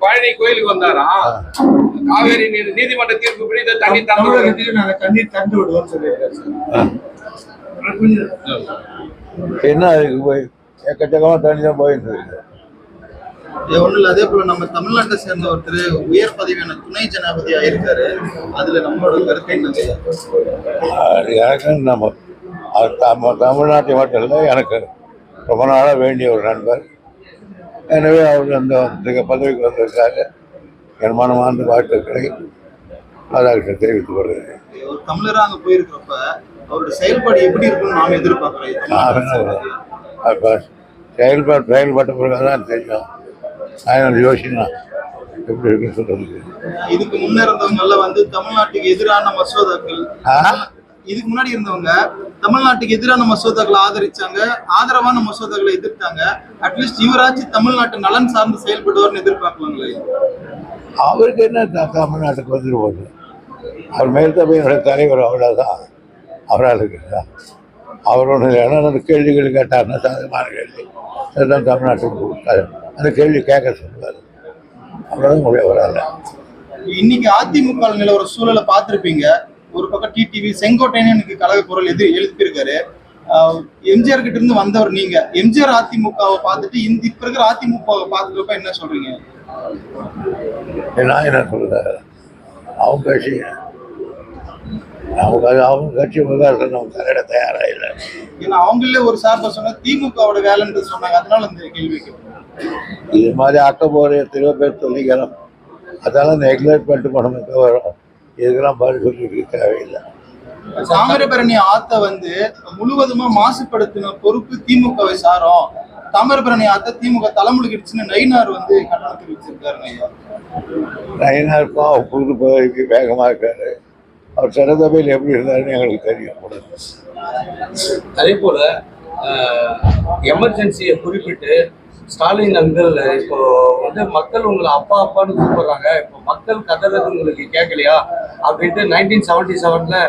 பழனி கோயிலுக்கு வந்தாரா காவேரி நீதிமன்ற தீர்ப்பு தண்ணீர் தந்து விடுவோம் சொல்லியிருக்காரு. என்ன அதுக்கு போய் எக்கச்சக்கமா தண்ணி தான் போயிட்டு இருக்கு. ஒண்ணு இல்ல. அதே போல நம்ம தமிழ்நாட்டை சேர்ந்த ஒருத்தர் உயர் பதவியான துணை ஜனாதிபதி ஆயிருக்காரு. அதுல நம்மளோட கருத்து என்னது? எனக்கு நம்ம தமிழ்நாட்டை மட்டும் இல்லை, எனக்கு ரொம்ப நாளாக வேண்டிய ஒரு நண்பர். எனவே அவர் அந்த பதவிக்கு வந்ததுக்காக என் மனமார்ந்த வாழ்த்துக்களை ராதாகிருஷ்ணன் தெரிவித்துக் கொள்கிறேன். ஒரு தமிழராக அங்கே போயிருக்கிறப்ப அவருடைய செயல்பாடு எப்படி இருக்குன்னு நாம் எதிர்பார்க்கிறோம். செயல்பட்ட பிறகு தான் தெரியும் நான் யோசினா எப்படி இருக்குன்னு சொல்றது. இதுக்கு முன்ன இருந்தவங்க வந்து தமிழ்நாட்டுக்கு எதிரான மசோதாக்கள், இதுக்கு முன்னாடி இருந்தவங்க தமிழ்நாட்டுக்கு எதிரான மசோதாக்களை ஆதரிச்சாங்க, ஆதரவான மசோதாக்களை எதிர்த்தாங்க. அட்லீஸ்ட் இவராச்சும் தமிழ்நாட்டு நலன் சார்ந்து செயல்படுவார்னு எதிர்பார்க்கலாங்களே. அவருக்கு என்ன தமிழ்நாட்டுக்கு வந்துட்டு போகுது, அவர் மேல்தமையினுடைய தலைவர் அவ்வளோதான். அவரால் இருக்குதா? அவர் ஒன்று இல்லைன்னா கேள்விகள் கேட்டார்னா சாதகமான கேள்வி அதுதான் தமிழ்நாட்டுக்கு கொடுத்தாரு. அந்த கேள்வி கேட்க சொல்லுவார், அவ்வளோதான் முடியவரால். இன்னைக்கு அதிமுக நிலவர சூழலை பார்த்துருப்பீங்க. ஒரு பக்கம் டிடிவி செங்கோட்டையனுக்கு கழக குரல் எழுப்பியிருக்காரு. எம்ஜிஆர் கிட்ட இருந்து வந்தவர் நீங்க. எம்ஜிஆர் அதிமுகவை பார்த்துட்டு இப்ப இருக்கிற அதிமுகவை பார்த்துக்கப்ப என்ன சொல்றீங்க? நான் என்ன சொல்றேன், அவங்க கட்சி அவங்க கட்சி விவகாரத்தில் நம்ம தலையிட தயாராக இல்லை. ஏன்னா அவங்களே ஒரு சார்பை சொன்னா திமுகவோட வேலைன்னு சொன்னாங்க. அதனால இந்த கேள்வி இது மாதிரி அக்கப்போர் எத்தனையோ பேர் சொல்லிக்கிறோம். அதெல்லாம் நெக்லெக்ட் பண்ணிட்டு போனோம் வரும். இதுக்கெல்லாம் பதில் சொல்லிட்டு தேவையில்லை. தாமிரபரணி ஆத்த முழுவதுமா மாசுபடுத்தின பொறுப்பு திமுகவை சாரும். தாமிரபரணி ஆத்த திமுக தலைமுழுக்கிடுச்சுன்னு நயினார் கண்டனம் தெரிவிச்சிருக்காரு. நயினார் புது பதவிக்கு வேகமாக இருக்காரு. அவர் சட்டசபையில் எப்படி இருந்தாருன்னு எங்களுக்கு தெரியும். அதே போல எமர்ஜென்சியை குறிப்பிட்டு ஸ்டாலின் அங்கிள் இப்போ மக்கள் உங்களை அப்பா அப்பான்னு கூப்பிடுறாங்க, இப்போ மக்கள் கதறது உங்களுக்கு கேட்கலையா அப்படின்ட்டு 1977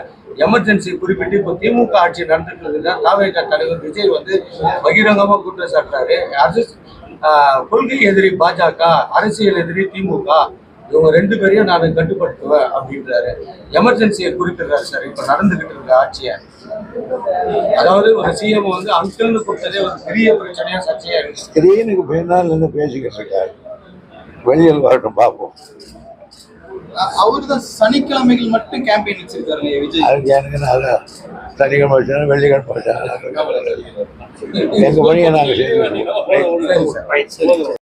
எமர்ஜென்சி குறிப்பிட்டு இப்போ திமுக ஆட்சி நடந்துட்டு இருக்குன்னா தாவேகா தலைவர் விஜய் பகிரங்கமா குற்றம் சாட்டுறாரு. கொள்கை எதிரி பாஜக, அரசியல் எதிரி திமுக, இவங்க ரெண்டு பேரையும் நான் கட்டுப்படுத்துவேன் அப்படின்றாரு. எமர்ஜென்சியை குறிப்பிடுறாரு. சார் இப்போ நடந்துகிட்டு இருக்க ஆட்சியை, அதாவது ஒரு சிஎம் அங்கிள்னு கொடுத்ததே ஒரு பெரிய பிரச்சனையா சர்ச்சையா இருக்கு. ஸ்கிரீனுக்கு பின்னால் நின்று பேசிக்கிட்டு இருக்காரு. வெளியில் வரட்டும் பார்ப்போம். அவரு தான் சனிக்கிழமைகள் மட்டும் கேம்பெயின் வச்சிருக்காரு விஜய். அதுக்கு எனக்கு நல்ல சனிக்கிழமை வச்சாலும் வெள்ளிக்கிழமை வச்சாலும் எங்க பணியை நாங்கள் செய்ய